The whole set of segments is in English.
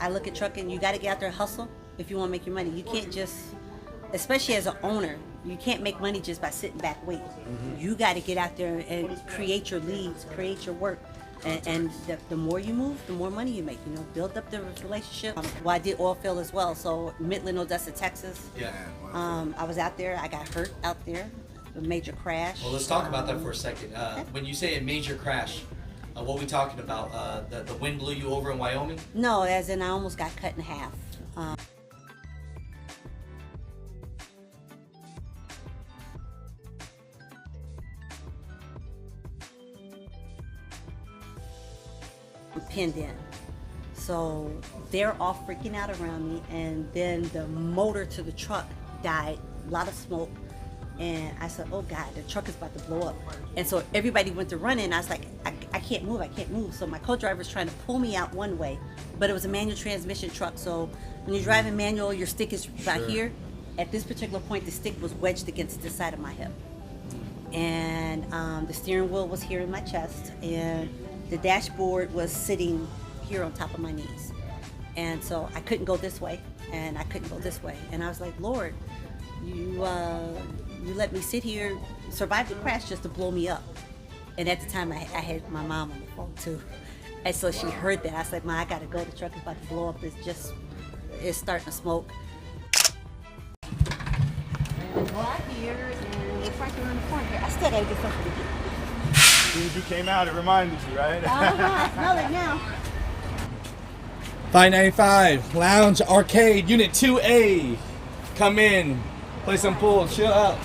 I look at trucking, you got to get out there and hustle if you want to make your money. You can't just, especially as an owner, you can't make money just by sitting back waiting. You got to get out there and create your leads, create your work. And the more you move, the more money you make. You know, build up the relationship. Well, I did oil field as well. So Midland, Odessa, Texas. Yeah. I was out there. I got hurt out there. A major crash. Well, let's talk about that for a second. When you say a major crash, what are we talking about? The wind blew you over in Wyoming? No, as in I almost got cut in half. Pinned in. So they're all freaking out around me, and then the motor to the truck died, a lot of smoke, and I said, oh God, the truck is about to blow up. And so everybody went to running. I was like, I can't move. So my co-driver's trying to pull me out one way, but it was a manual transmission truck. So when you're driving manual, your stick is right here. At this particular point, the stick was wedged against the side of my hip, and the steering wheel was here in my chest, and the dashboard was sitting here on top of my knees. And so I couldn't go this way, and I couldn't go this way. And I was like, Lord, you let me sit here, survive the crash just to blow me up. And at the time, I had my mom on the phone too. And so she heard that. I was like, Ma, I gotta go. The truck is about to blow up. It's starting to smoke. And go out here, and it's right around the corner here. I still gotta get something to eat. As soon as you came out, it reminded you, right? I smell it now. 595 Lounge Arcade Unit 2A. Come in, play some pool, chill out.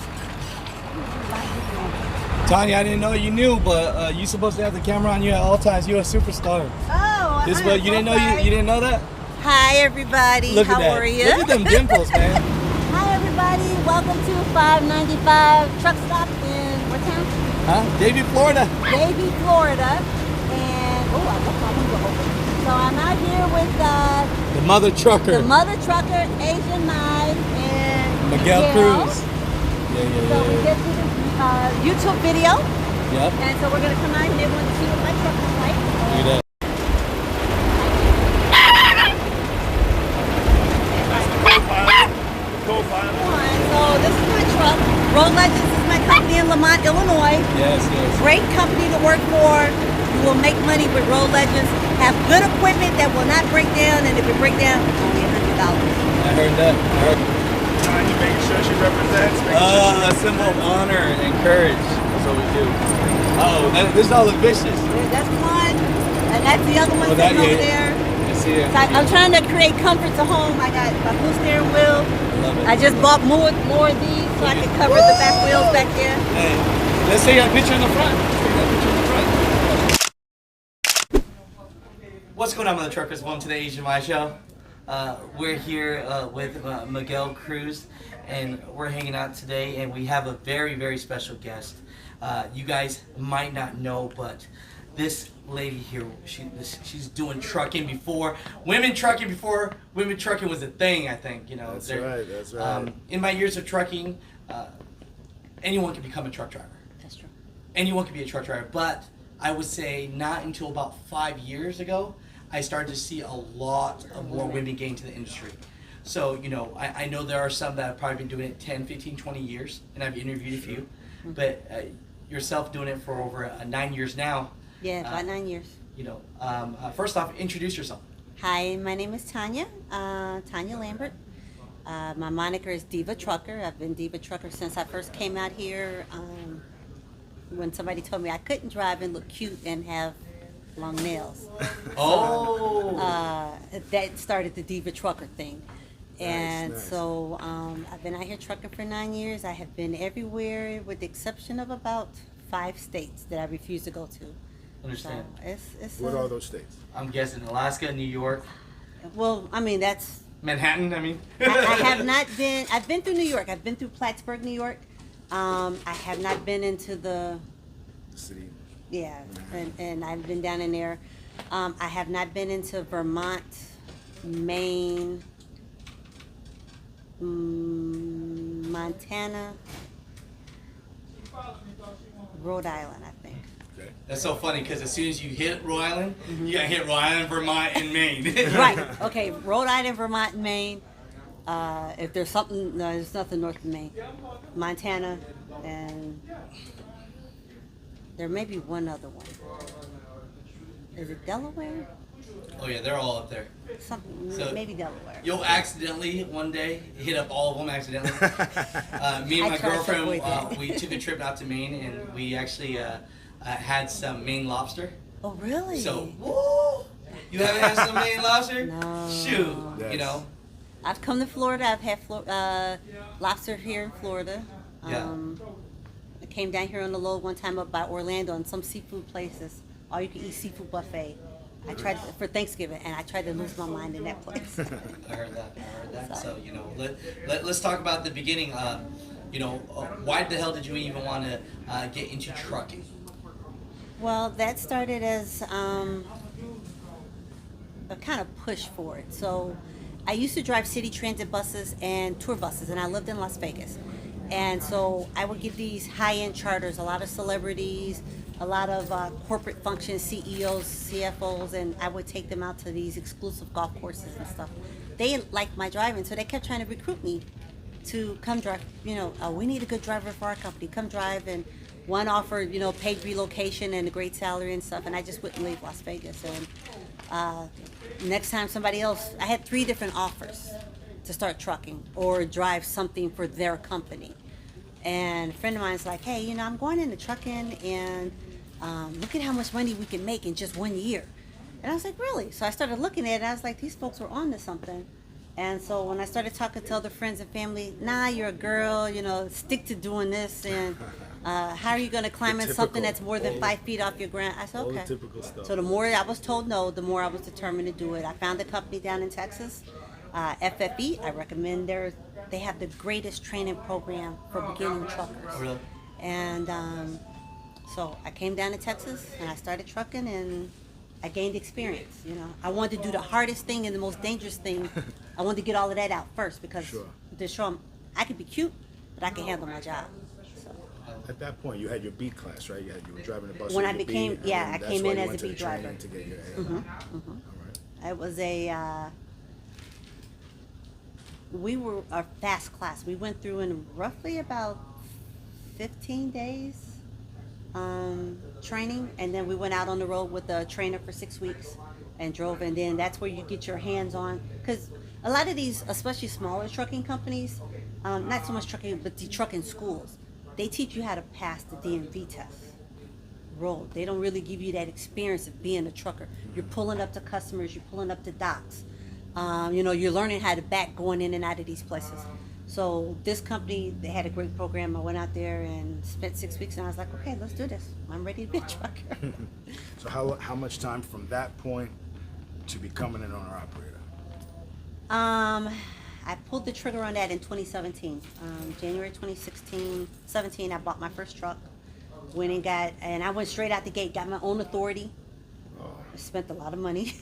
Tanya, I didn't know you knew, but you're supposed to have the camera on you at all times. You're a superstar. Oh, This what you didn't know you didn't know that? Hi everybody. Look How at that. are you? Look at them dimples, man. Hi everybody. Welcome to 595 truck stop in what town? Huh? Davie, Florida. Davie, Florida. And I left my window open. So I'm out here with The mother trucker. the mother trucker, Asian Knife, and Miguel Cruz. So we did this YouTube video. Yep. And so we're gonna come out and they want to see what my truck is like. Look at that. So this is my truck. Road Legends is my company in Lamont, Illinois. Yes. Great company to work for. You will make money with Road Legends. Have good equipment that will not break down, and if it break down, only $100. I heard that. You making sure she represents. A symbol of honor and courage. That's what we do. This is all the vicious. That's one, and that's the other one sitting over there. I see it. So I'm trying to create comfort to home. I got my blue steering wheel. Love it. I just bought more of these so I can cover the back wheels back there. Hey, let's take a picture in the front. What's going on, Mother Truckers? Welcome to the Asian My Show. We're here with Miguel Cruz, and we're hanging out today, and we have a very, very special guest. You guys might not know, but this lady here, she's doing trucking before women trucking was a thing. I think That's right. In my years of trucking, anyone can become a truck driver. That's true. Anyone can be a truck driver, but I would say not until about 5 years ago, I started to see a lot of more women get into the industry. So, I know there are some that have probably been doing it 10, 15, 20 years, and I've interviewed a few, but yourself doing it for over 9 years now. Yeah, about 9 years. First off, introduce yourself. Hi, my name is Tanya, Tanya Lambert. My moniker is Diva Trucker. I've been Diva Trucker since I first came out here. When somebody told me I couldn't drive and look cute and have long nails. That started the Diva Trucker thing. And nice. so I've been out here trucking for 9 years. I have been everywhere with the exception of about 5 states that I refuse to go to. Understand. So What are those states? I'm guessing Alaska, New York, well, I mean, that's... Manhattan, I have not been... I've been through New York. I've been through Plattsburgh, New York. I have not been into the city. Yeah, and I've been down in there. I have not been into Vermont, Maine, Montana, Rhode Island, I think. Okay. That's so funny because as soon as you hit Rhode Island, you got to hit Rhode Island, Vermont, and Maine. Right. Okay. Rhode Island, Vermont, and Maine. If there's something, no, there's nothing north of Maine. Montana, and there may be one other one. Is it Delaware? Oh yeah, they're all up there. Something, So- maybe Delaware. You'll accidentally one day hit up all of them accidentally. Me and I my try to girlfriend, avoid that. we took a trip out to Maine and we actually had some Maine lobster. Oh, really? So, woo! You haven't had some Maine lobster? No. Shoot, Yes. you know. I've come to Florida. I've had lobster here in Florida. Yeah. I came down here on the low one time up by Orlando and some seafood places. All you can eat seafood buffet. I tried for Thanksgiving, and I tried to lose my mind in that place. I heard that. So, you know, let's talk about the beginning. You know, why the hell did you even want to get into trucking? Well, that started as a kind of push for it. So I used to drive city transit buses and tour buses, and I lived in Las Vegas. And so I would get these high-end charters, a lot of celebrities, a lot of corporate functions, CEOs, CFOs, and I would take them out to these exclusive golf courses and stuff. They liked my driving, so they kept trying to recruit me to come drive. You know, we need a good driver for our company. Come drive. And one offered, you know, paid relocation and a great salary and stuff, and I just wouldn't leave Las Vegas. And next time somebody else, I had 3 different offers to start trucking or drive something for their company. And a friend of mine's like, hey, you know, I'm going into trucking, and look at how much money we can make in just 1 year. And I was like, really? So I started looking at it, and I was like, these folks were on to something. And so when I started talking to other friends and family, nah, you're a girl, you know, stick to doing this, and how are you going to climb in something that's more than 5 feet off your ground? I said, All okay. the typical stuff. So the more I was told no, the more I was determined to do it. I found a company down in Texas, FFE. I recommend they have the greatest training program for beginning truckers. Oh, really? And so I came down to Texas and I started trucking, and I gained experience. You know, I wanted to do the hardest thing and the most dangerous thing. I wanted to get all of that out first because Sure. to show them I could be cute, but I can handle my job. So At that point, you had your B class, right? You were driving the bus. When with I your B, became- and yeah, then I that's came why in you as went a to B the training driver. To get your A. All right. it was we were a fast class. We went through in roughly about 15 days training, and then we went out on the road with a trainer for 6 weeks and drove, and then that's where you get your hands on, because a lot of these, especially smaller trucking companies, not so much trucking, but the trucking schools, they teach you how to pass the DMV test. Road. They don't really give you that experience of being a trucker. You're pulling up to customers, you're pulling up to docks. You know, you're learning how to back going in and out of these places. So this company, they had a great program. I went out there and spent 6 weeks, and I was like, okay, let's do this. I'm ready to be a trucker. So how much time from that point to becoming an owner operator? I pulled the trigger on that in 2017. January 17, I bought my first truck. And I went straight out the gate, got my own authority. I spent a lot of money.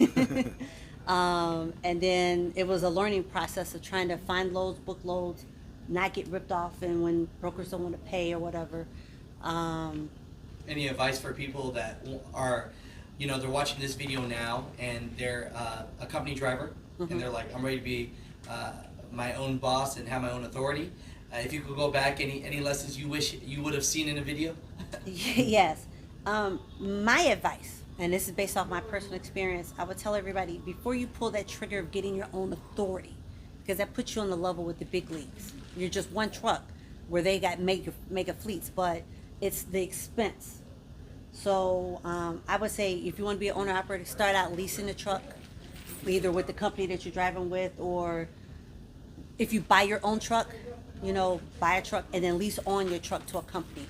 And then it was a learning process of trying to find loads, book loads, not get ripped off, and when brokers don't want to pay or whatever. Any advice for people that are, you know, they're watching this video now and they're a company driver and they're like, I'm ready to be my own boss and have my own authority. If you could go back, any lessons you wish you would have seen in a video? Yes. My advice, and this is based off my personal experience, I would tell everybody, before you pull that trigger of getting your own authority, because that puts you on the level with the big leagues. You're just one truck where they got mega fleets, but it's the expense. So I would say if you want to be an owner operator, start out leasing a truck, either with the company that you're driving with, or if you buy your own truck, you know, buy a truck and then lease on your truck to a company.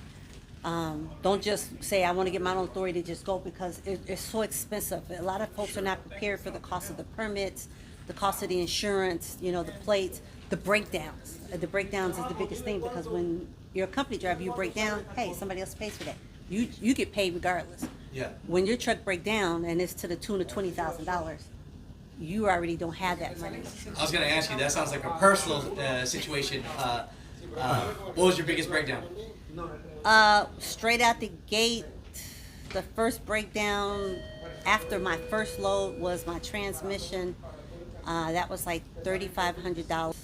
Don't just say, I want to get my own authority to just go, because it's so expensive. A lot of folks are not prepared for the cost of the permits, the cost of the insurance, you know, the plates, the breakdowns. The breakdowns is the biggest thing, because when you're a company driver, you break down, hey, somebody else pays for that. You get paid regardless. Yeah. When your truck break down and it's to the tune of $20,000, you already don't have that money. I was going to ask you, that sounds like a personal situation. What was your biggest breakdown? Straight out the gate, The first breakdown after my first load was my transmission. That was like $3,500.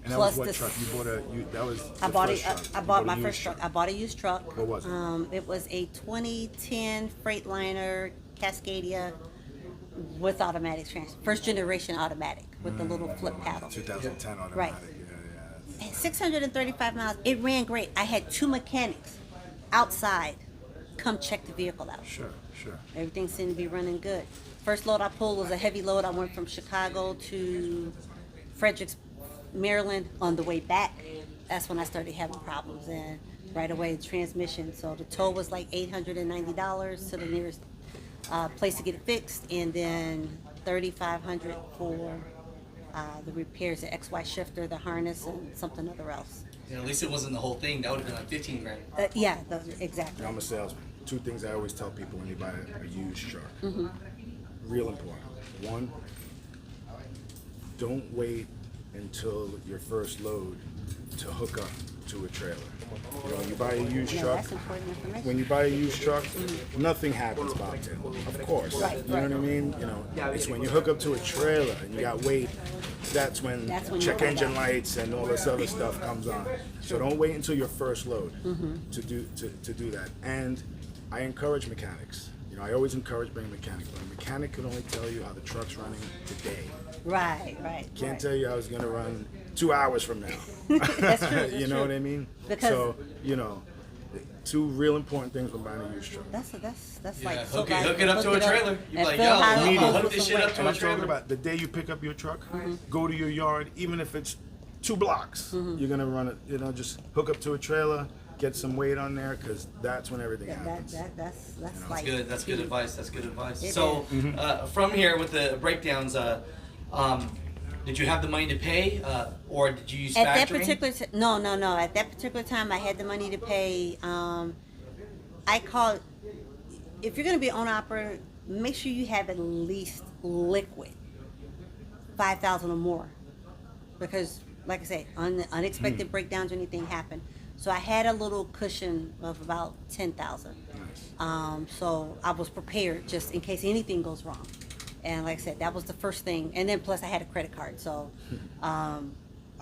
And that was what truck? You bought that was I the bought first it. truck. I You bought a my used first truck. I bought a used truck. What was it? It was a 2010 Freightliner Cascadia with automatic transmission, first generation automatic with the little flip paddle. 2010 automatic. Right. Yeah. 635 miles. It ran great. I had 2 mechanics outside come check the vehicle out. Sure. Everything seemed to be running good. First load I pulled was a heavy load. I went from Chicago to Fredericks, Maryland. On the way back, that's when I started having problems. And right away, the transmission. So the tow was like $890 to the nearest place to get it fixed, and then $3,500 for the repairs, the XY shifter, the harness, and something other else. At least it wasn't the whole thing. That would have been like 15 grand. Yeah, exactly. I'm a salesman. 2 things I always tell people when you buy a used truck. Real important. 1, don't wait until your first load to hook up to a trailer. You know, when you buy a used truck, That's important information. when you buy a used truck, nothing happens about it. Of course, Right, you know what I mean. You know, it's when you hook up to a trailer and you got weight. That's when check engine lights and all this other stuff comes on. So don't wait until your first load to do that. And I encourage mechanics. You know, I always encourage bringing mechanics, but a mechanic can only tell you how the truck's running today. Right. Can't tell you I was going to run 2 hours from now. That's true. That's You know true. what I mean? Because so, you know, 2 real important things when buying a used truck. That's Yeah, like hook it up to a trailer. You're and like, feel yo, how I'm it gonna goes hook this some shit weight. up to And a I'm talking trailer. about the day you pick up your truck, go to your yard, even if it's 2 blocks, you're going to run it, you know, just hook up to a trailer, get some weight on there, because that's when everything happens. That's That's like good. That's good advice. That's good advice. It So, from here with the breakdowns, did you have the money to pay, or did you use at that factoring? particular no. At that particular time, I had the money to pay. I called. If you're going to be owner operator, make sure you have at least liquid $5,000 or more, because, like I said, unexpected breakdowns or anything happen. So I had a little cushion of about $10,000. So I was prepared just in case anything goes wrong. And like I said, that was the first thing. And then plus I had a credit card. So I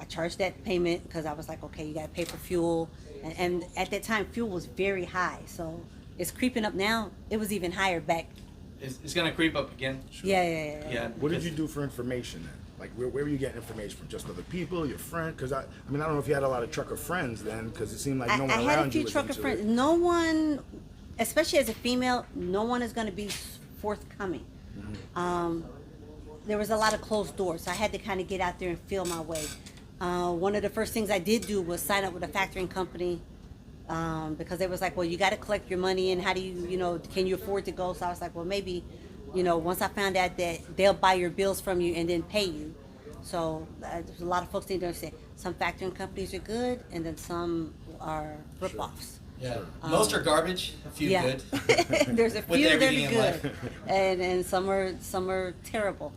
charged that payment because I was like, okay, you got to pay for fuel. And at that time, fuel was very high. So it's creeping up now. It was even higher back. It's gonna creep up again. Yeah. What did you do for information then? Like, where were you getting information from? Just other people, your friend? Because I mean, I don't know if you had a lot of trucker friends then, because it seemed like no one I around had a you few was trucker into friends. it. No one, especially as a female, no one is going to be forthcoming. There was a lot of closed doors, so I had to kind of get out there and feel my way. One of the first things I did do was sign up with a factoring company, because they was like, well, you got to collect your money, and how do you, can you afford to go? So I was like, well, maybe, once I found out that they'll buy your bills from you and then pay you. So there's a lot of folks need to understand some factoring companies are good, and then some are rip-offs. Yeah. Most are garbage. A few good. There's a With few that are everything in good, life. and some are terrible.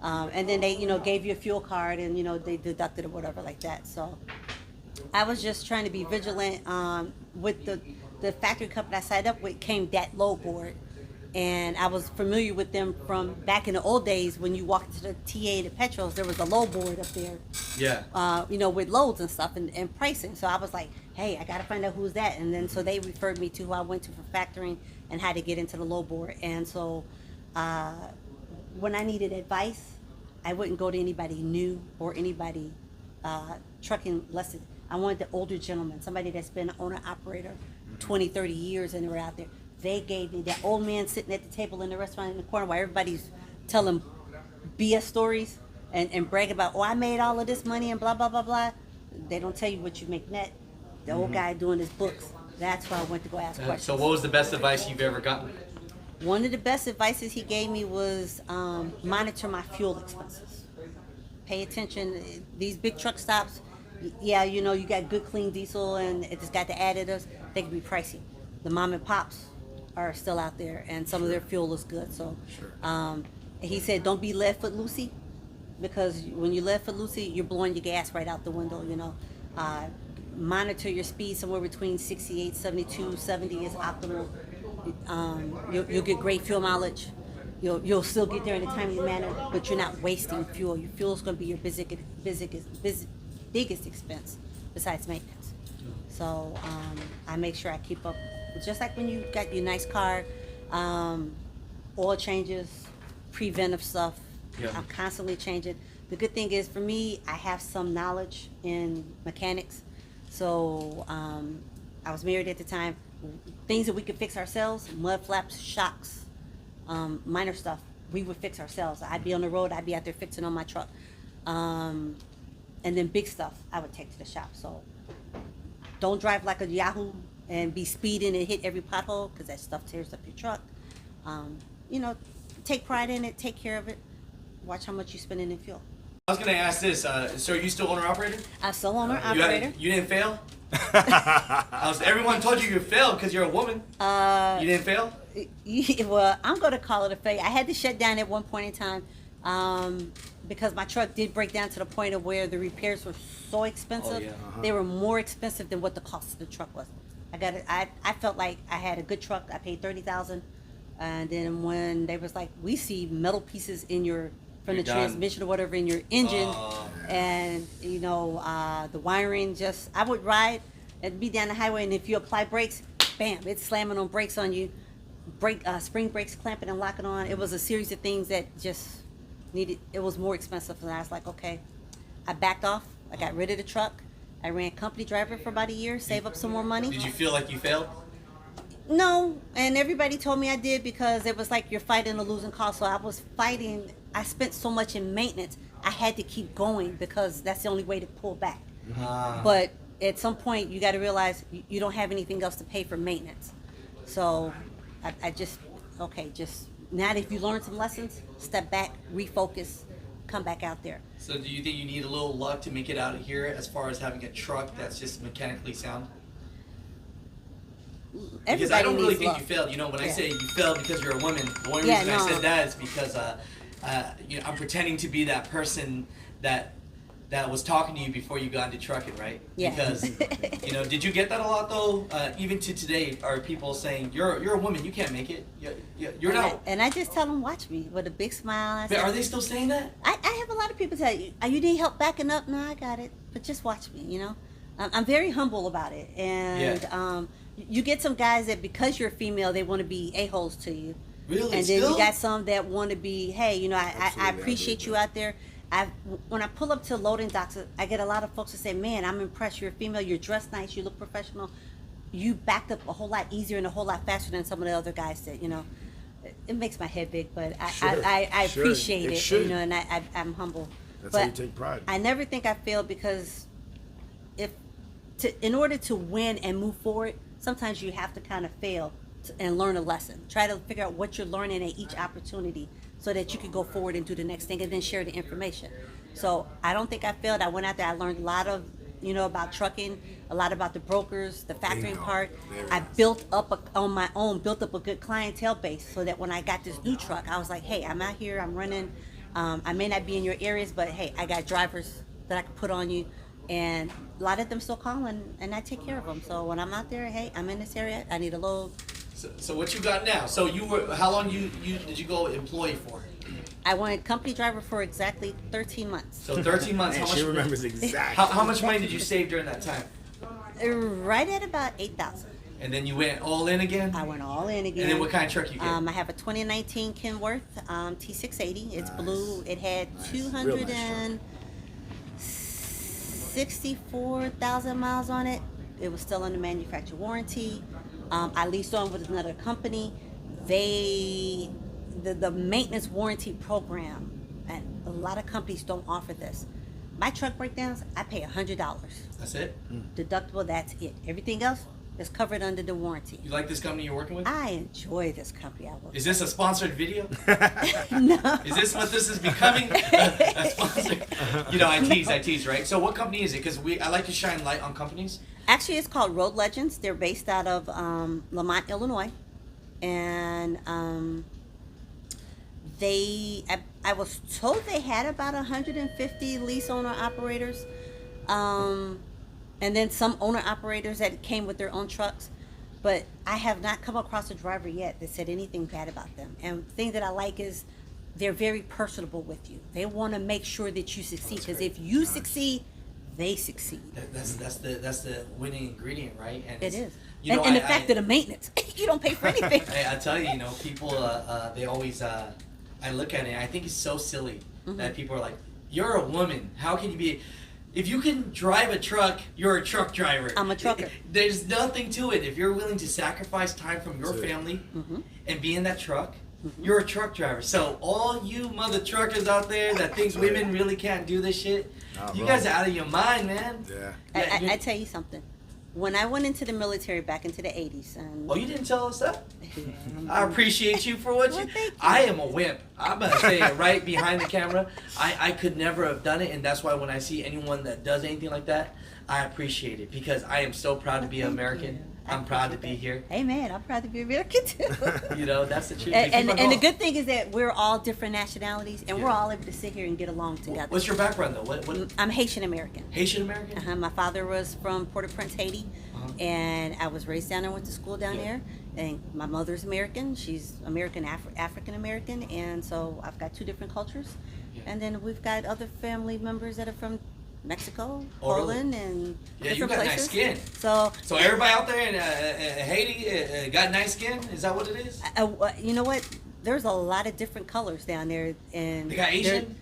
And then they gave you a fuel card, and they deducted or whatever like that. So I was just trying to be vigilant. With the factory company I signed up with came that load board, and I was familiar with them from back in the old days when you walked to the TA, the Petros, there was a load board up there. Yeah. With loads and stuff and pricing. So I was like, hey, I got to find out who's that. And then so they referred me to who I went to for factoring and how to get into the load board. And so when I needed advice, I wouldn't go to anybody new or anybody trucking less than, I wanted the older gentleman, somebody that's been an owner operator 20, 30 years and they're out there. They gave me that old man sitting at the table in the restaurant in the corner while everybody's telling BS stories and brag about, oh, I made all of this money and blah, blah, blah, blah. They don't tell you what you make net. The old guy doing his books. That's why I went to go ask questions. So what was the best advice you've ever gotten? One of the best advices he gave me was monitor my fuel expenses. Pay attention. These big truck stops, yeah, you got good clean diesel and it's got the additives. They can be pricey. The mom and pops are still out there, and some of their fuel is good. So he said, don't be left foot loosey, because when you left foot loosey, you're blowing your gas right out the window. Monitor your speed somewhere between 68, 72, 70 is optimal. You'll get great fuel mileage. You'll still get there in a timely manner, but you're not wasting fuel. Your fuel is going to be your biggest expense besides maintenance. So I make sure I keep up, just like when you got your nice car, oil changes, preventive stuff. Yeah. I'm constantly changing. The good thing is for me, I have some knowledge in mechanics. So I was married at the time. Things that we could fix ourselves, mud flaps, shocks, minor stuff, we would fix ourselves. I'd be on the road, I'd be out there fixing on my truck. And then big stuff, I would take to the shop. So don't drive like a Yahoo and be speeding and hit every pothole, because that stuff tears up your truck. Take pride in it, take care of it. Watch how much you're spending in fuel. I was gonna ask this. So are you still owner-operator? I'm still owner-operator. You didn't fail? Everyone told you failed because you're a woman. You didn't fail? Well, I'm going to call it a failure. I had to shut down at one point in time because my truck did break down to the point of where the repairs were so expensive. Oh, yeah. They were more expensive than what the cost of the truck was. I felt like I had a good truck. I paid $30,000, and then when they was like, we see metal pieces in from the transmission or whatever in your engine, and the wiring, I would ride and be down the highway, and if you apply brakes, bam, it's slamming on brakes on you, spring brakes clamping and locking on. It was a series of things that just it was more expensive, and I was like, okay. I backed off. I got rid of the truck. I ran company driver for about a year, save up some more money. Did you feel like you failed? No, and everybody told me I did, because it was like you're fighting a losing cause. So I was fighting. I spent so much in maintenance, I had to keep going because that's the only way to pull back. But at some point, you got to realize you don't have anything else to pay for maintenance. So I just now that if you learn some lessons, step back, refocus, come back out there. So do you think you need a little luck to make it out of here as far as having a truck that's just mechanically sound? Because I don't really think you failed. When I say you failed because you're a woman, the only reason I said that is because I'm pretending to be that person that was talking to you before you got into trucking, right? Yeah. Because did you get that a lot though? Even to today, are people saying you're a woman, you can't make it? You're not. And I just tell them, watch me with a big smile. But are they still saying that? I have a lot of people tell you, you need help backing up? No, I got it. But just watch me. I'm very humble about it, and you get some guys that because you're female, they want to be a-holes to you. Really? And then you got some that want to be, hey, I appreciate you out there. When I pull up to loading docks, I get a lot of folks that say, man, I'm impressed. You're a female. You're dressed nice. You look professional. You backed up a whole lot easier and a whole lot faster than some of the other guys that, It makes my head big, but I appreciate it. And I'm humble. That's how you take pride. I never think I failed, because in order to win and move forward, sometimes you have to kind of fail and learn a lesson. Try to figure out what you're learning at each opportunity so that you can go forward and do the next thing and then share the information. So I don't think I failed. I went out there, I learned a lot of, about trucking, a lot about the brokers, the factoring part. I built up on my own, built up a good clientele base so that when I got this new truck, I was like, hey, I'm out here, I'm running. I may not be in your areas, but hey, I got drivers that I can put on you. And a lot of them still call, and I take care of them. So when I'm out there, hey, I'm in this area, I need a load. So what you got now? So how long did you go employee for? I went company driver for exactly 13 months. So 13 months. Man, how much? she remembers exactly. How much money did you save during that time? Right at about $8,000. And then you went all in again? I went all in again. And then what kind of truck you get? I have a 2019 Kenworth T680. It's blue. It had Nice. 264,000 miles on it. It was still under manufacturer warranty. I leased on with another company. The maintenance warranty program, and a lot of companies don't offer this. My truck breakdowns, I pay $100. That's it? Deductible, that's it. Everything else is covered under the warranty. You like this company you're working with? I enjoy this company I work with. Is this a sponsored video? No. Is this what this is becoming? A sponsor? I tease, right? So what company is it? Because I like to shine light on companies. Actually, it's called Road Legends. They're based out of Lamont, Illinois. And I was told they had about 150 lease owner operators. And then some owner operators that came with their own trucks. but I have not come across a driver yet that said anything bad about them. And the thing that I like is they're very personable with you. They want to make sure that you succeed, because if you succeed, they succeed. That's the winning ingredient, right? And It is. You know, and the fact that the maintenance, you don't pay for anything. I tell you, people, they always, I look at it, and I think it's so silly that people are like, you're a woman. How can you be, if you can drive a truck, you're a truck driver. I'm a trucker. There's nothing to it. If you're willing to sacrifice time from your family and be in that truck, you're a truck driver. So all you mother truckers out there that thinks women really can't do this shit, you guys are out of your mind, man. Yeah. I tell you something. When I went into the military back into the 80s. And Oh, you didn't tell us that? yeah, I appreciate you for what Well, you. thank you. I am a wimp. I'm gonna say it right behind the camera. I could never have done it, and that's why when I see anyone that does anything like that, I appreciate it, because I am so proud to be an Thank American. you. I'm proud to be here. Hey man, I'm proud to be American too. You know, that's the truth. and the good thing is that we're all different nationalities, and we're all able to sit here and get along together. What's your background though? What I'm Haitian American. Haitian American? My father was from Port-au-Prince, Haiti, and I was raised down there, went to school down there. And my mother's American. She's American, African American, and so I've got two different cultures. Yeah. And then we've got other family members that are from Mexico, Oh, really? Poland, and Yeah, you different got places. nice skin. So everybody out there in Haiti got nice skin? Is that what it is? you know what? There's a lot of different colors down there, and They got Asian?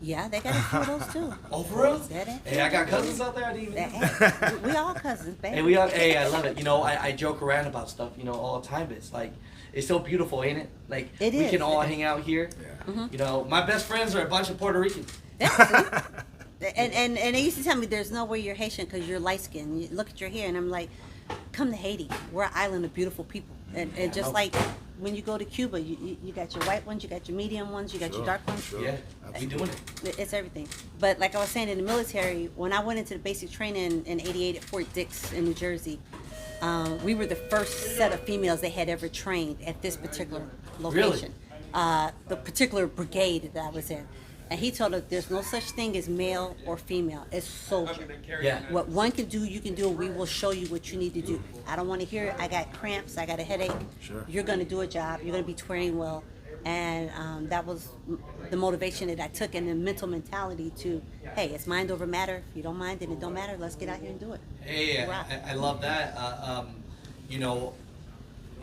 Yeah, they got a few of those too. Oh, for real? Yeah, they- Hey, I got cousins out there. I didn't even know. Hey, we all cousins, baby. Hey, I love it. You know, I joke around about stuff, all the time. It's like, it's so beautiful, ain't it? Like, It we is. can all hang out here. Yeah. You know, my best friends are a bunch of Puerto Ricans. And they used to tell me there's no way you're Haitian because you're light skinned. You look at your hair, and I'm like, come to Haiti. We're an island of beautiful people. And just like when you go to Cuba, you got your white ones, you got your medium ones, you got your dark ones. Sure. Yeah, we Absolutely. doing it. It's everything. But like I was saying, in the military, when I went into the basic training in '88 at Fort Dix in New Jersey, we were the first set of females they had ever trained at this particular location. The particular brigade that I was in. And he told us there's no such thing as male or female. It's soldier. Yeah. What one can do, you can do, and we will show you what you need to do. I don't want to hear it. I got cramps. I got a headache. Sure. You're going to do a job. You're going to be trained well. And that was the motivation that I took, and the mental mentality to, hey, it's mind over matter. If you don't mind, then it don't matter. Let's get out here and do it. Hey, Rock. I love that. You know,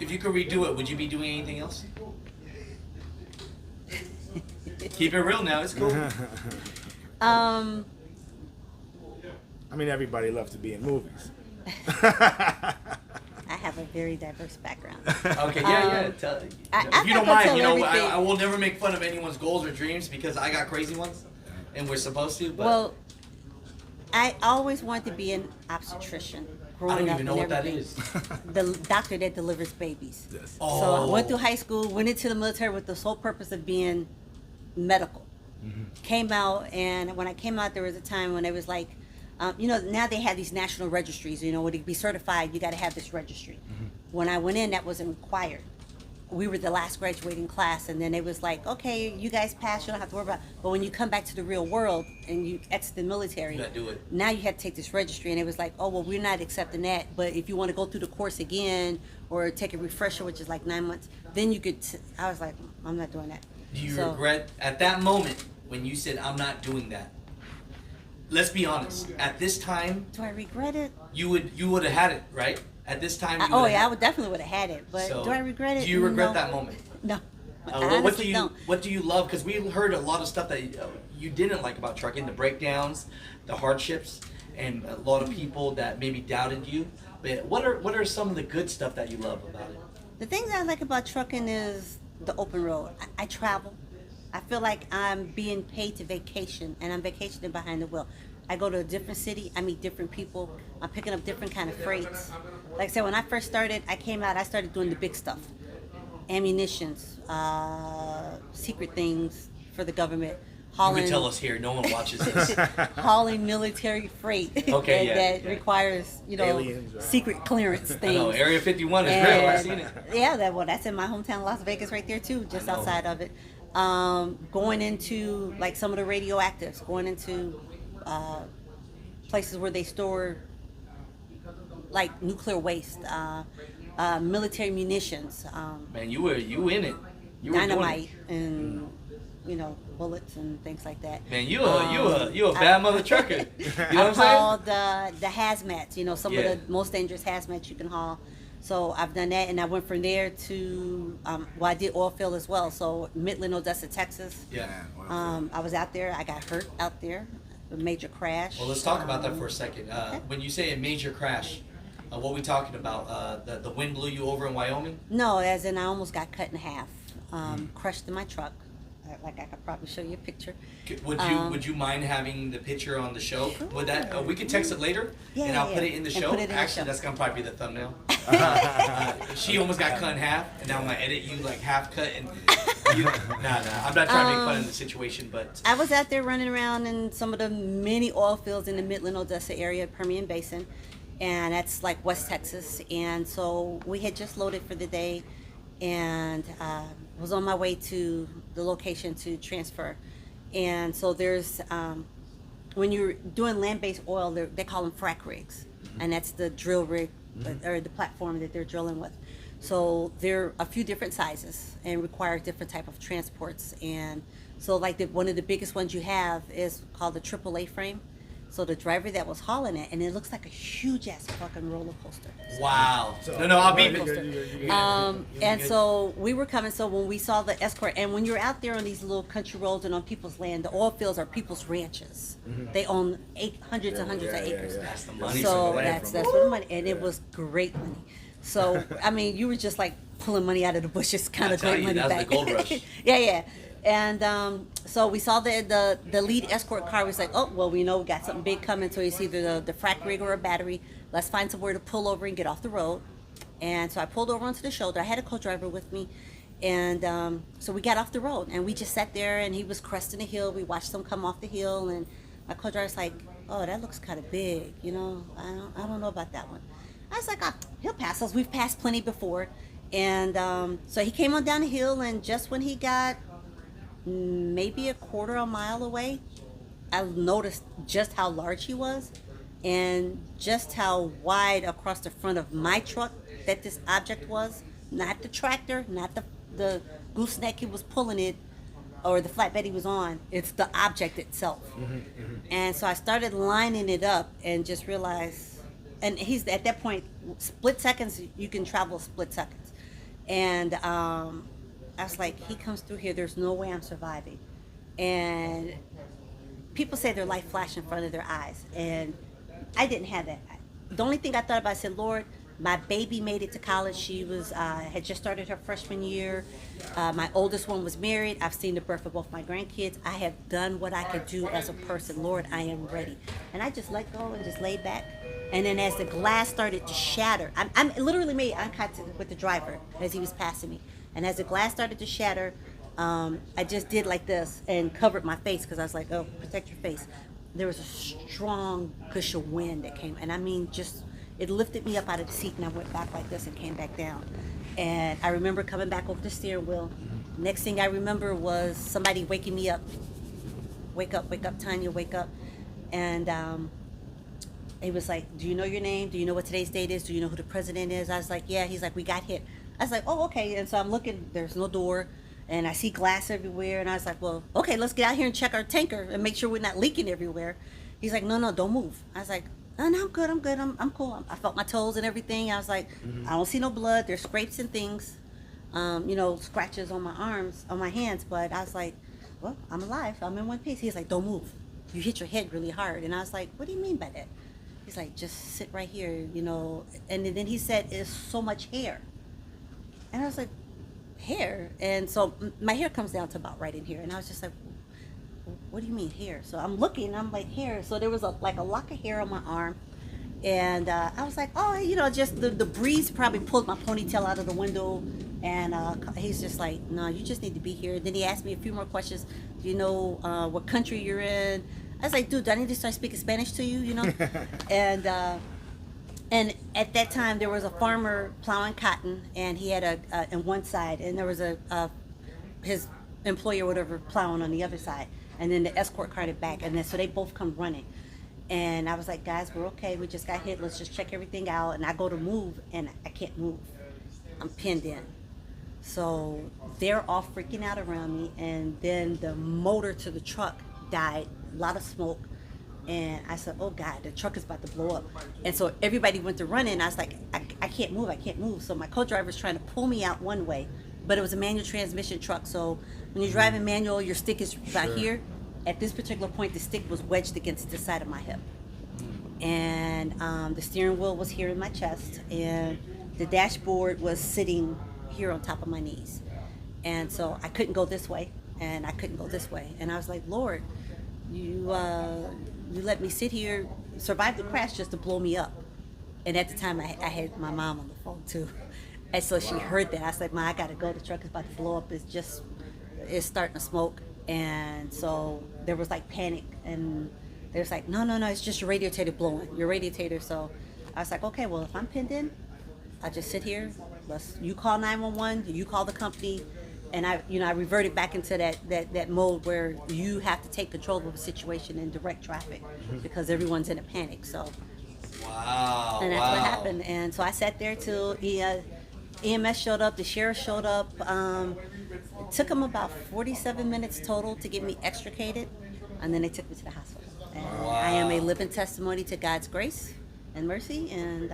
if you could redo it, would you be doing anything else? Keep it real now. It's cool. Um, I mean, everybody loves to be in movies. I have a very diverse background. Okay, yeah. Tell, I'm if you not don't gonna mind, tell everything. I will never make fun of anyone's goals or dreams because I got crazy ones, and we're supposed to. But Well, I always wanted to be an obstetrician. I Growing don't up even know and what that everything. is. The doctor that delivers babies. Yes. Oh. So I went through high school, went into the military with the sole purpose of being medical. Came out, and when I came out, there was a time when it was like, now they have these national registries. When to be certified, you got to have this registry. When I went in, that wasn't required. We were the last graduating class, and then it was like, okay, you guys passed, you don't have to worry about it. But when you come back to the real world and you exit the military, You gotta do it. now you have to take this registry. And it was like, oh, well, we're not accepting that. But if you want to go through the course again or take a refresher, which is like 9 months, then you could, I was like, I'm not doing that. Do you So- regret at that moment when you said, I'm not doing that? Let's be honest. At this time, Do I regret it? you would have had it, right? At this time, you Oh would've yeah, I had would definitely would have had it. But So, do I regret it? Do you regret No. that moment? No. I What honestly do you don't. What do you love? Because we heard a lot of stuff that you didn't like about trucking, the breakdowns, the hardships, and a lot of people that maybe doubted you. But what are some of the good stuff that you love about it? The thing that I like about trucking is the open road. I travel. I feel like I'm being paid to vacation, and I'm vacationing behind the wheel. I go to a different city. I meet different people. I'm picking up different kind of freights. Like I said, when I first started, I started doing the big stuff. Ammunitions, secret things for the government. You Hauling, can tell us here. No one watches this. hauling military freight Okay, that requires, Aliens, right? secret clearance I things. know Area 51 is real. I've seen it. Yeah, that's in my hometown, Las Vegas, right there too, just I know. outside of it. Going into like some of the radioactives, going into places where they store like nuclear waste, military munitions, Man, you in it. You were doing dynamite, it. and bullets and things like that. Man, you a bad mother trucker. You know what I'm I've saying? hauled the hazmats, some Yeah. of the most dangerous hazmats you can haul. So I've done that, and I went from there to I did oil field as well. So Midland, Odessa, Texas. Yeah. I was out there. I got hurt out there, a major crash. Well, let's talk about that for a second. Okay. When you say a major crash, what we talking about? The wind blew you over in Wyoming? No, as in I almost got cut in half, crushed in my truck. Like I could probably show you a picture. Would you mind having the picture on the show? Sure. Would that we could text it later, and I'll put it in the And show. put it in the Actually, show. that's gonna probably be the thumbnail. She almost got cut in half, and now I'm gonna edit you like half cut. And nah, I'm not trying to make fun of the situation, but I was out there running around in some of the many oil fields in the Midland, Odessa area, Permian Basin, and that's like West Texas. And so we had just loaded for the day, and was on my way to the location to transfer. And so there's when you're doing land-based oil, they call them frac rigs, and that's the drill rig or the platform that they're drilling with. So they're a few different sizes and require different type of transports. And so like one of the biggest ones you have is called the AAA frame. So the driver that was hauling it, and it looks like a huge ass fucking roller coaster. wow. No, I'll be. And so we were coming. So when we saw the escort, and when you're out there on these little country roads and on people's land, the oil fields are people's ranches. They own hundreds and hundreds of acres. That's the money. So from the land. that's where the money, and it was great money. So I mean, you were just like pulling money out of the bushes, kind of tell great you, money that was back. the gold rush. Yeah. And so we saw the lead escort car. Was like, oh well, we know we got something big coming. So it's either the frac rig or a battery. Let's find somewhere to pull over and get off the road. And so I pulled over onto the shoulder. I had a co-driver with me, and so we got off the road and we just sat there. And he was cresting a hill. We watched him come off the hill, and my co-driver's like, oh, that looks kind of big. I don't know about that one. I was like, oh, he'll pass us. We've passed plenty before. And so he came on down the hill, and just when he got maybe a quarter a mile away, I noticed just how large he was and just how wide across the front of my truck that this object was. Not the tractor, not the gooseneck he was pulling it, or the flatbed he was on. It's the object itself. And so I started lining it up and just realized, and he's at that point, split seconds, you can travel split seconds. And I was like, he comes through here, there's no way I'm surviving. And people say their life flashed in front of their eyes, and I didn't have that. The only thing I thought about, I said, Lord, my baby made it to college. She was had just started her freshman year. My oldest one was married. I've seen the birth of both my grandkids. I have done what I could do as a person. Lord, I am ready. And I just let go and just laid back. And then as the glass started to shatter, I'm literally made eye contact with the driver as he was passing me. And as the glass started to shatter, I just did like this and covered my face because I was like, oh, protect your face. There was a strong gush of wind that came, and I mean, just, it lifted me up out of the seat, and I went back like this and came back down. And I remember coming back over the steering wheel. Next thing I remember was somebody waking me up. Wake up, Tanya, wake up. And he was like, do you know your name? Do you know what today's date is? Do you know who the president is? I was like, yeah. He's like, we got hit. I was like, oh, okay. And so I'm looking, there's no door, and I see glass everywhere. And I was like, well, okay, let's get out here and check our tanker and make sure we're not leaking everywhere. He's like, no, don't move. I was like, oh, no, I'm good, I'm cool. I felt my toes and everything. I was like, I don't see no blood. There's scrapes and things, scratches on my arms, on my hands. But I was like, well, I'm alive. I'm in one piece. He's like, don't move. You hit your head really hard. And I was like, what do you mean by that? He's like, just sit right here, And then he said, it's so much hair. And I was like, hair? And so my hair comes down to about right in here. And I was just like, what do you mean hair? So I'm looking, I'm like, hair. So there was a lock of hair on my arm. And I was like, oh, just the breeze probably pulled my ponytail out of the window. And he's just like, no, you just need to be here. Then he asked me a few more questions. Do you know what country you're in? I was like, dude, do I need to start speaking Spanish to you, And at that time, there was a farmer plowing cotton, and he had on one side, and there was his employer, whatever, plowing on the other side. And then the escort carted back, and then so they both come running. And I was like, guys, we're okay. We just got hit. Let's just check everything out. And I go to move, and I can't move. I'm pinned in. So they're all freaking out around me, and then the motor to the truck died, a lot of smoke. And I said, oh God, the truck is about to blow up. And so everybody went to run in. I was like, I can't move, I can't move. So my co-driver's trying to pull me out one way, but it was a manual transmission truck. So when you're driving manual, your stick is right here. At this particular point, the stick was wedged against the side of my hip. And the steering wheel was here in my chest, and the dashboard was sitting here on top of my knees. And so I couldn't go this way, and I couldn't go this way. And I was like, Lord, you let me sit here, survive the crash just to blow me up. And at the time, I had my mom on the phone too. And so she heard that. I was like, Ma, I gotta go. The truck is about to blow up. It's starting to smoke. And so there was like panic, and they was like, no, it's just your radiator blowing, your radiator. So I was like, okay, well, if I'm pinned in, I just sit here. You call 911, you call the company. And I reverted back into that mode where you have to take control of the situation and direct traffic because everyone's in a panic. So, wow. And that's what happened. And so I sat there till EMS showed up, the sheriff showed up. It took them about 47 minutes total to get me extricated, and then they took me to the hospital. And I am a living testimony to God's grace and mercy, and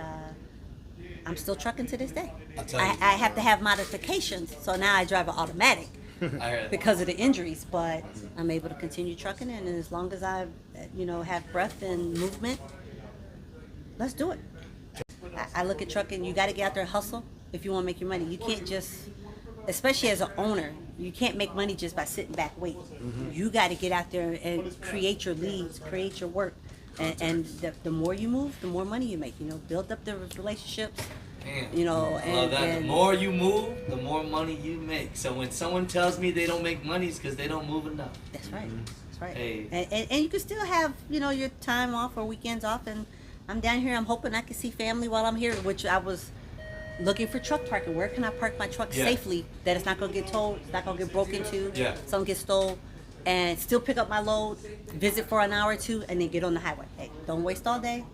I'm still trucking to this day. I have to have modifications, so now I drive an automatic because of the injuries, but I'm able to continue trucking, and as long as I, have breath and movement, let's do it. I look at trucking, you got to get out there and hustle if you want to make your money. You can't just, especially as an owner, you can't make money just by sitting back waiting. You got to get out there and create your leads, create your work. And the more you move, the more money you make. Build up the relationships. Damn. Love that. The more you move, the more money you make. So when someone tells me they don't make money, it's because they don't move enough. That's right. That's right. Hey. And you can still have your time off or weekends off. And I'm down here. I'm hoping I can see family while I'm here, which I was looking for truck parking. Where can I park my truck safely that it's not gonna get towed, it's not gonna get broken into, something gets stolen, and still pick up my load, visit for an hour or two, and then get on the highway. Hey, don't waste all day.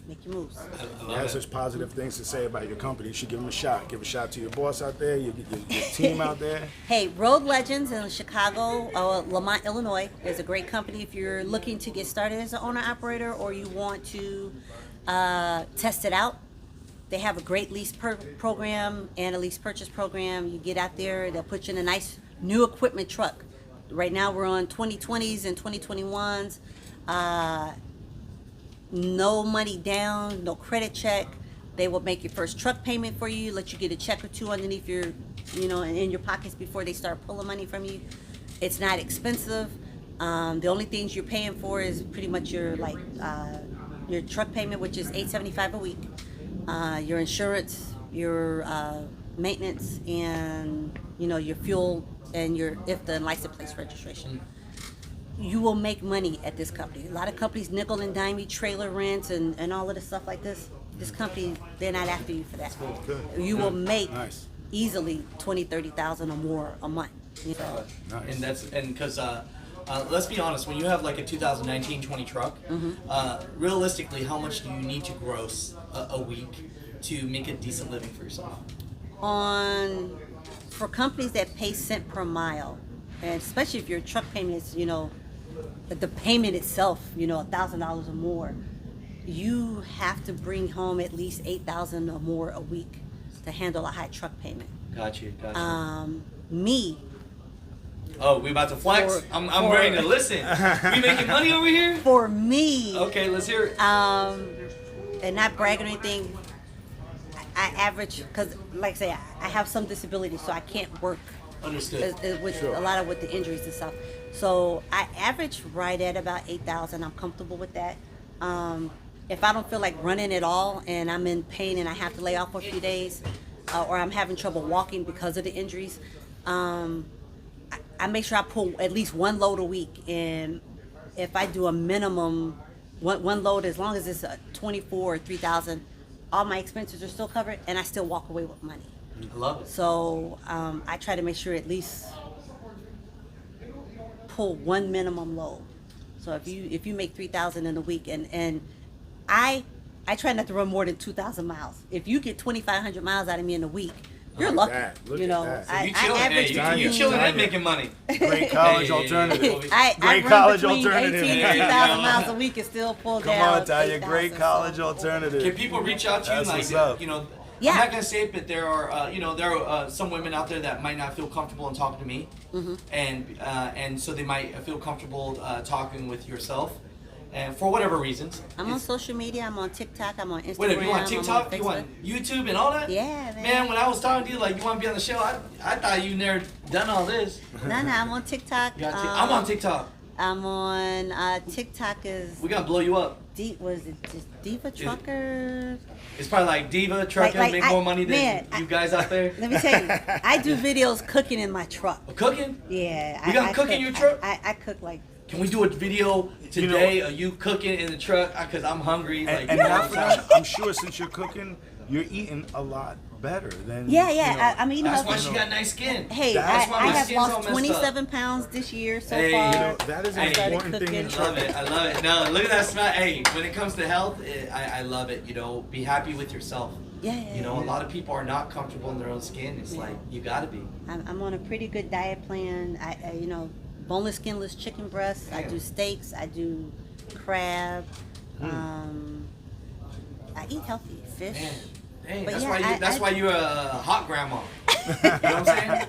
Make your moves. You have such positive things to say about your company. You should give them a shot. Give a shot to your boss out there, your team out there. Hey, Road Legends in Chicago, Lamont, Illinois is a great company if you're looking to get started as an owner-operator or you want to test it out. They have a great lease program and a lease purchase program. You get out there, they'll put you in a nice new equipment truck. Right now we're on 2020s and 2021s. No money down, no credit check. They will make your first truck payment for you, let you get a check or two underneath your, in your pockets before they start pulling money from you. It's not expensive. The only things you're paying for is pretty much your truck payment, which is $875 a week. Your insurance, your maintenance, and your fuel and your IFTA and license plate registration. You will make money at this company. A lot of companies nickel and dime you, trailer rents and all of the stuff like this. This company, they're not after you for that. You will make easily $20,000-$30,000 or more a month. Nice. And because let's be honest, when you have like a 2019-20 truck, realistically, how much do you need to gross a week to make a decent living for yourself? For companies that pay cent per mile, and especially if your truck payment is, the payment itself, $1,000 or more, you have to bring home at least $8,000 or more a week to handle a high truck payment. Got you. Me. Oh, we about to flex? I'm ready to listen. We making money over here? For me. Okay, let's hear it. And not bragging or anything, I average, because like I say, I have some disability, so I can't work. Understood. With a lot of with the injuries and stuff. So I average right at about 8,000. I'm comfortable with that. If I don't feel like running at all and I'm in pain and I have to lay off for a few days, or I'm having trouble walking because of the injuries, I make sure I pull at least one load a week. And if I do a minimum one load, as long as it's 24 or 3,000, all my expenses are still covered, and I still walk away with money. I love it. So I try to make sure at least pull one minimum load. So if you make 3,000 in a week, and I I try not to run more than 2,000 miles. If you get 2,500 miles out of me in a week, you're Look lucky. at that. Look You at know, that. So I you chilling, average hey, you between- chilling and making money. Great college Hey, alternative. I Great run college between alternative. 18 There and you 2,000 go. miles a week and still pull Come down. on, Tanya. Great 8,000, college so. alternative. Can people reach out to you? That's Like, what's up. you know, Yeah. I'm not gonna say it, but there are, you know, there are some women out there that might not feel comfortable in talking to me, and so they might feel comfortable talking with yourself, and for whatever reasons. I'm on social media. I'm on TikTok. I'm on Instagram. Wait, you want I'm on TikTok? You Facebook. want YouTube and all that? Yeah, man. Man, when I was talking to you, like, you want to be on the show, I thought you never done all this. No, I'm on TikTok. You got I'm on TikTok. I'm on TikTok is We gotta blow you up. was it just Diva Trucker? It's probably like diva, trucking, Like, make more money than man, you guys out there. Let me tell you, I do videos cooking in my truck. Cooking? Yeah, You gotta cook in your truck? I cook like. Can we do a video today of you cooking in the truck? Because I'm hungry. And, Like, and you know not what for I'm that, saying? I'm sure since you're cooking, you're eating a lot better than. Yeah, you know, I'm eating That's healthy. why she got nice skin. Hey, That's why I my have skin's all lost messed up. 27 pounds this year so Hey, far. you know, that is an I started important thing in cooking. I love it. I love it. No, look at that smile. Hey, when it comes to health, I love it. You know, be happy with yourself. Yeah. You know, a lot of people are not comfortable in their own skin. It's Yeah. like, you gotta be. I'm on a pretty good diet plan. I you know, boneless, skinless chicken breasts. I do steaks. I do crab. I eat healthy fish. Man, dang, But that's yeah, why you. That's I- why you're a hot grandma. You know what I'm saying?